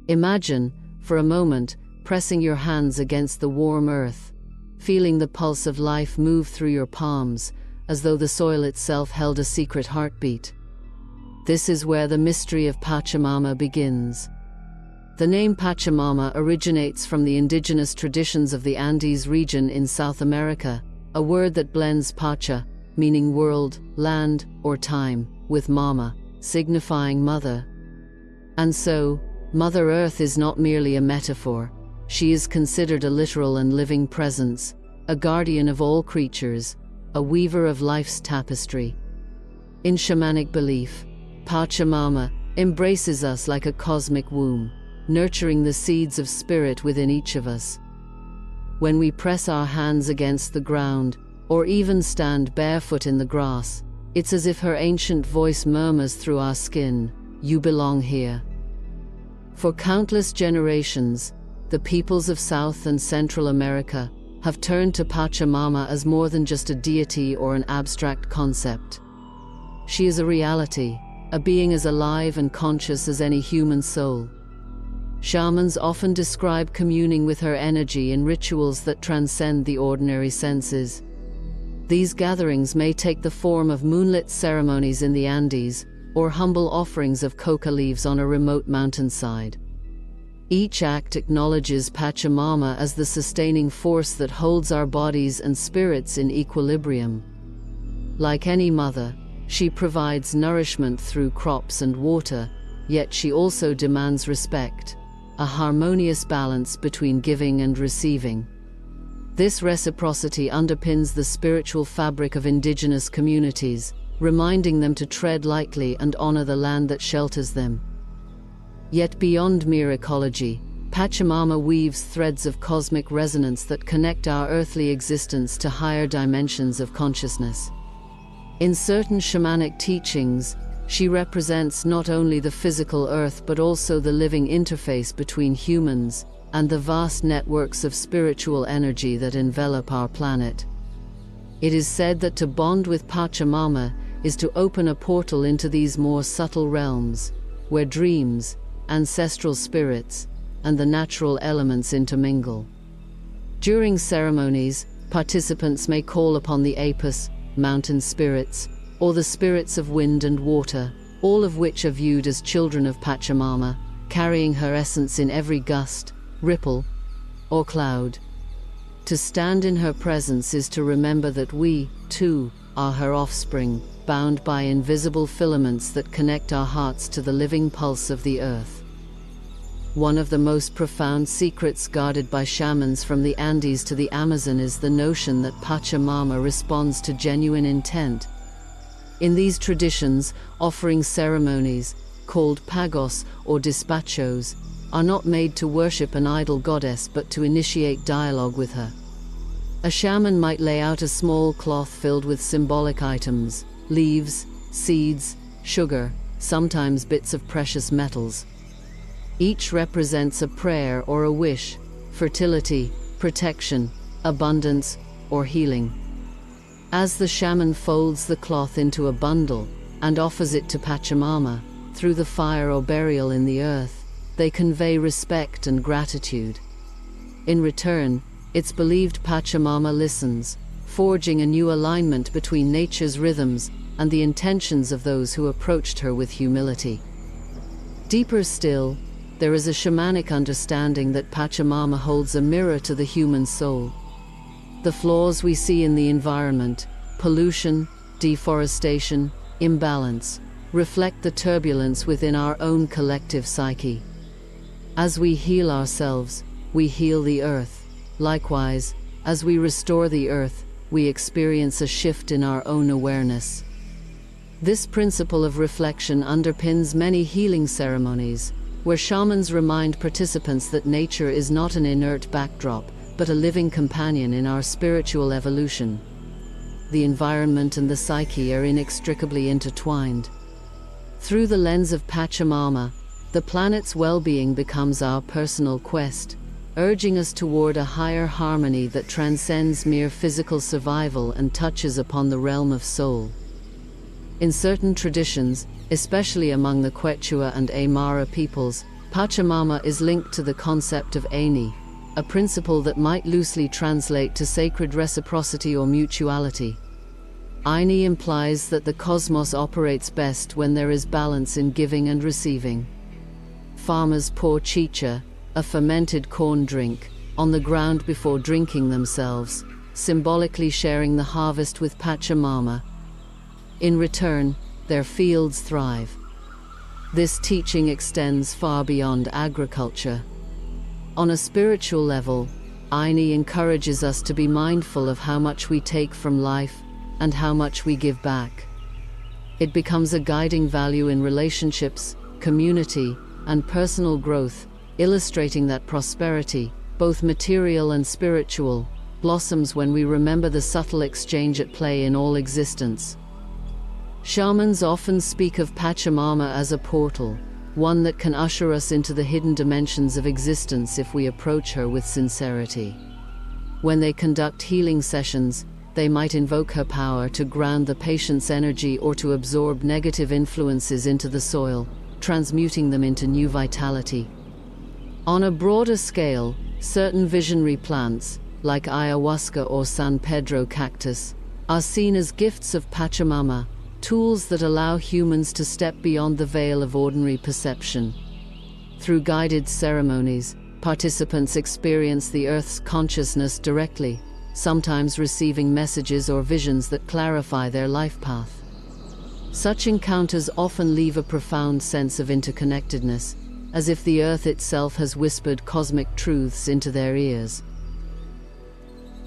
Imagine, for a moment, pressing your hands against the warm earth, feeling the pulse of life move through your palms, as though the soil itself held a secret heartbeat. This is where the mystery of Pachamama begins. The name Pachamama originates from the indigenous traditions of the Andes region in South America, a word that blends Pacha, meaning world, land, or time, with Mama, signifying mother. And so, Mother Earth is not merely a metaphor. She is considered a literal and living presence, a guardian of all creatures, a weaver of life's tapestry. In shamanic belief, Pachamama embraces us like a cosmic womb, nurturing the seeds of spirit within each of us. When we press our hands against the ground, or even stand barefoot in the grass, it's as if her ancient voice murmurs through our skin, "You belong here." For countless generations, the peoples of South and Central America have turned to Pachamama as more than just a deity or an abstract concept. She is a reality, a being as alive and conscious as any human soul. Shamans often describe communing with her energy in rituals that transcend the ordinary senses. These gatherings may take the form of moonlit ceremonies in the Andes, or humble offerings of coca leaves on a remote mountainside. Each act acknowledges Pachamama as the sustaining force that holds our bodies and spirits in equilibrium. Like any mother, she provides nourishment through crops and water, yet she also demands respect, a harmonious balance between giving and receiving. This reciprocity underpins the spiritual fabric of indigenous communities, reminding them to tread lightly and honor the land that shelters them. Yet beyond mere ecology, Pachamama weaves threads of cosmic resonance that connect our earthly existence to higher dimensions of consciousness. In certain shamanic teachings, she represents not only the physical earth but also the living interface between humans and the vast networks of spiritual energy that envelop our planet. It is said that to bond with Pachamama is to open a portal into these more subtle realms, where dreams, ancestral spirits, and the natural elements intermingle. During ceremonies, participants may call upon the apis, mountain spirits, or the spirits of wind and water, all of which are viewed as children of Pachamama, carrying her essence in every gust, ripple, or cloud. To stand in her presence is to remember that we, too, are her offspring, bound by invisible filaments that connect our hearts to the living pulse of the earth. One of the most profound secrets guarded by shamans from the Andes to the Amazon is the notion that Pachamama responds to genuine intent. In these traditions, offering ceremonies, called pagos or dispachos, are not made to worship an idol goddess but to initiate dialogue with her. A shaman might lay out a small cloth filled with symbolic items, leaves, seeds, sugar, sometimes bits of precious metals. Each represents a prayer or a wish, fertility, protection, abundance, or healing. As the shaman folds the cloth into a bundle and offers it to Pachamama, through the fire or burial in the earth, they convey respect and gratitude. In return, it's believed Pachamama listens, forging a new alignment between nature's rhythms and the intentions of those who approached her with humility. Deeper still, there is a shamanic understanding that Pachamama holds a mirror to the human soul. The flaws we see in the environment, pollution, deforestation, imbalance, reflect the turbulence within our own collective psyche. As we heal ourselves, we heal the earth. Likewise, as we restore the earth, we experience a shift in our own awareness. This principle of reflection underpins many healing ceremonies, where shamans remind participants that nature is not an inert backdrop, but a living companion in our spiritual evolution. The environment and the psyche are inextricably intertwined. Through the lens of Pachamama, the planet's well-being becomes our personal quest, urging us toward a higher harmony that transcends mere physical survival and touches upon the realm of soul. In certain traditions, especially among the Quechua and Aymara peoples, Pachamama is linked to the concept of Aini, a principle that might loosely translate to sacred reciprocity or mutuality. Aini implies that the cosmos operates best when there is balance in giving and receiving. Farmers pour chicha, a fermented corn drink, on the ground before drinking themselves, symbolically sharing the harvest with Pachamama. In return, their fields thrive. This teaching extends far beyond agriculture. On a spiritual level, Aini encourages us to be mindful of how much we take from life and how much we give back. It becomes a guiding value in relationships, community, and personal growth, illustrating that prosperity, both material and spiritual, blossoms when we remember the subtle exchange at play in all existence. Shamans often speak of Pachamama as a portal, one that can usher us into the hidden dimensions of existence if we approach her with sincerity. When they conduct healing sessions, they might invoke her power to ground the patient's energy or to absorb negative influences into the soil, transmuting them into new vitality. On a broader scale, certain visionary plants, like ayahuasca or San Pedro cactus, are seen as gifts of Pachamama, tools that allow humans to step beyond the veil of ordinary perception. Through guided ceremonies, participants experience the Earth's consciousness directly, sometimes receiving messages or visions that clarify their life path. Such encounters often leave a profound sense of interconnectedness, as if the Earth itself has whispered cosmic truths into their ears.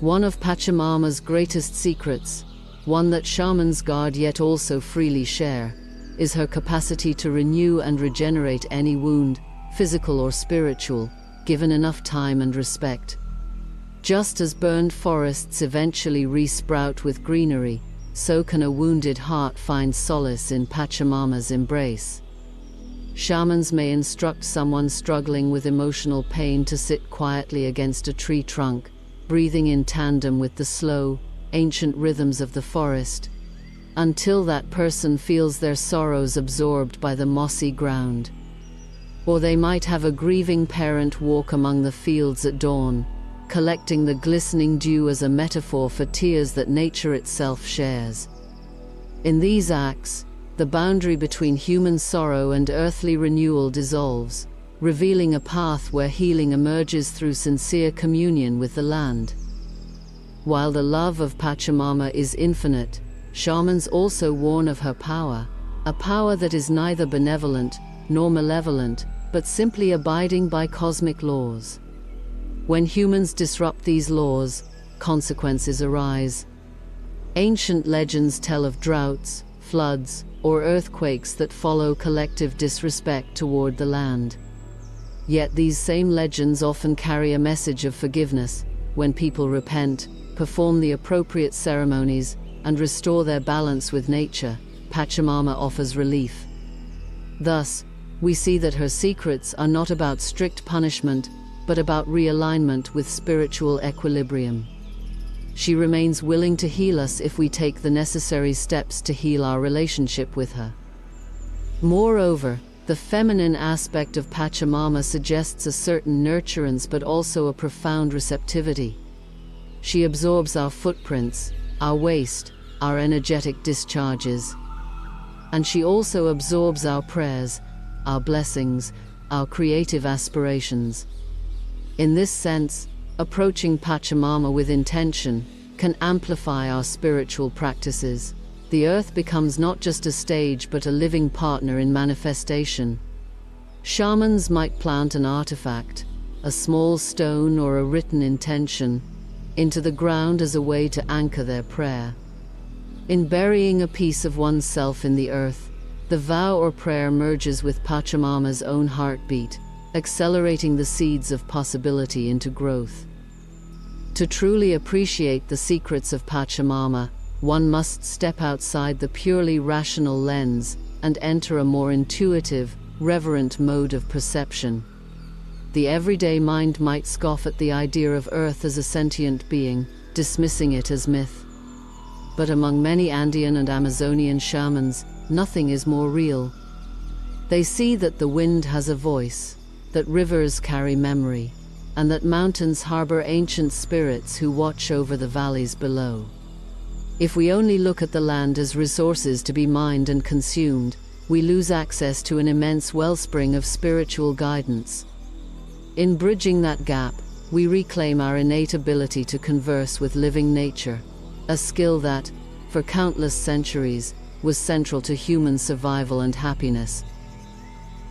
One of Pachamama's greatest secrets, one that shamans guard yet also freely share, is her capacity to renew and regenerate any wound, physical or spiritual, given enough time and respect. Just as burned forests eventually re-sprout with greenery, so can a wounded heart find solace in Pachamama's embrace. Shamans may instruct someone struggling with emotional pain to sit quietly against a tree trunk, breathing in tandem with the slow, ancient rhythms of the forest, until that person feels their sorrows absorbed by the mossy ground. Or they might have a grieving parent walk among the fields at dawn, collecting the glistening dew as a metaphor for tears that nature itself shares. In these acts, the boundary between human sorrow and earthly renewal dissolves, revealing a path where healing emerges through sincere communion with the land. While the love of Pachamama is infinite, shamans also warn of her power, a power that is neither benevolent nor malevolent, but simply abiding by cosmic laws. When humans disrupt these laws, consequences arise. Ancient legends tell of droughts, floods, or earthquakes that follow collective disrespect toward the land. Yet these same legends often carry a message of forgiveness. When people repent, perform the appropriate ceremonies, and restore their balance with nature, Pachamama offers relief. Thus, we see that her secrets are not about strict punishment, but about realignment with spiritual equilibrium. She remains willing to heal us if we take the necessary steps to heal our relationship with her. Moreover, the feminine aspect of Pachamama suggests a certain nurturance but also a profound receptivity. She absorbs our footprints, our waste, our energetic discharges. And she also absorbs our prayers, our blessings, our creative aspirations. In this sense, approaching Pachamama with intention can amplify our spiritual practices. The earth becomes not just a stage but a living partner in manifestation. Shamans might plant an artifact, a small stone or a written intention, into the ground as a way to anchor their prayer. In burying a piece of oneself in the earth, the vow or prayer merges with Pachamama's own heartbeat, accelerating the seeds of possibility into growth. To truly appreciate the secrets of Pachamama, one must step outside the purely rational lens and enter a more intuitive, reverent mode of perception. The everyday mind might scoff at the idea of Earth as a sentient being, dismissing it as myth. But among many Andean and Amazonian shamans, nothing is more real. They see that the wind has a voice, that rivers carry memory, and that mountains harbor ancient spirits who watch over the valleys below. If we only look at the land as resources to be mined and consumed, we lose access to an immense wellspring of spiritual guidance. In bridging that gap, we reclaim our innate ability to converse with living nature, a skill that, for countless centuries, was central to human survival and happiness.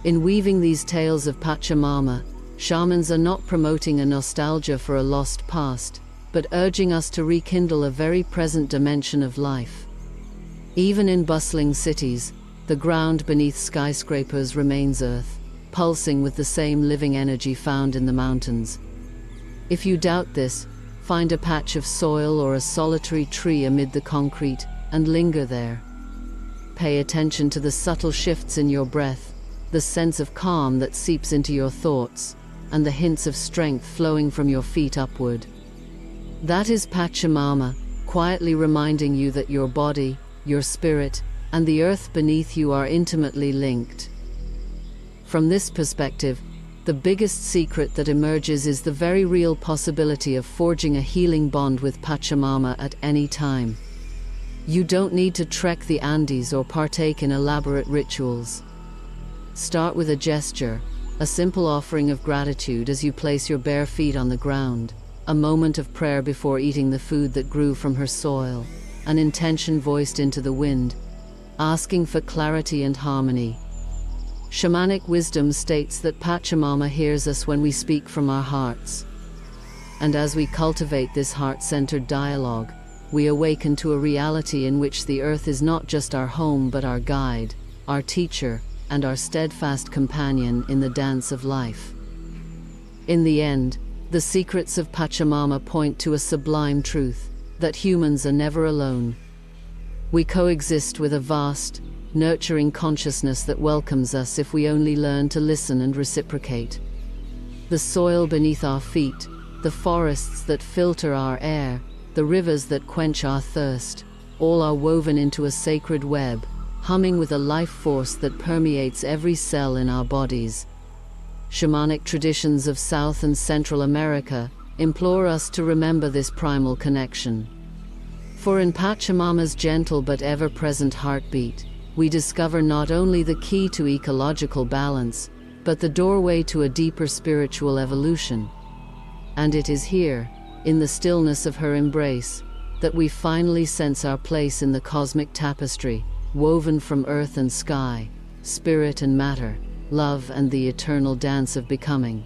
In weaving these tales of Pachamama, shamans are not promoting a nostalgia for a lost past, but urging us to rekindle a very present dimension of life. Even in bustling cities, the ground beneath skyscrapers remains earth, pulsing with the same living energy found in the mountains. If you doubt this, find a patch of soil or a solitary tree amid the concrete, and linger there. Pay attention to the subtle shifts in your breath, the sense of calm that seeps into your thoughts, and the hints of strength flowing from your feet upward. That is Pachamama, quietly reminding you that your body, your spirit, and the earth beneath you are intimately linked. From this perspective, the biggest secret that emerges is the very real possibility of forging a healing bond with Pachamama at any time. You don't need to trek the Andes or partake in elaborate rituals. Start with a gesture, a simple offering of gratitude as you place your bare feet on the ground, a moment of prayer before eating the food that grew from her soil, an intention voiced into the wind, asking for clarity and harmony. Shamanic wisdom states that Pachamama hears us when we speak from our hearts. And as we cultivate this heart-centered dialogue, we awaken to a reality in which the earth is not just our home but our guide, our teacher, and our steadfast companion in the dance of life. In the end, the secrets of Pachamama point to a sublime truth, that humans are never alone. We coexist with a vast, nurturing consciousness that welcomes us if we only learn to listen and reciprocate. The soil beneath our feet, the forests that filter our air, the rivers that quench our thirst, all are woven into a sacred web, humming with a life force that permeates every cell in our bodies. Shamanic traditions of South and Central America implore us to remember this primal connection. For in Pachamama's gentle but ever-present heartbeat, we discover not only the key to ecological balance, but the doorway to a deeper spiritual evolution. And it is here, in the stillness of her embrace, that we finally sense our place in the cosmic tapestry, woven from earth and sky, spirit and matter, love and the eternal dance of becoming.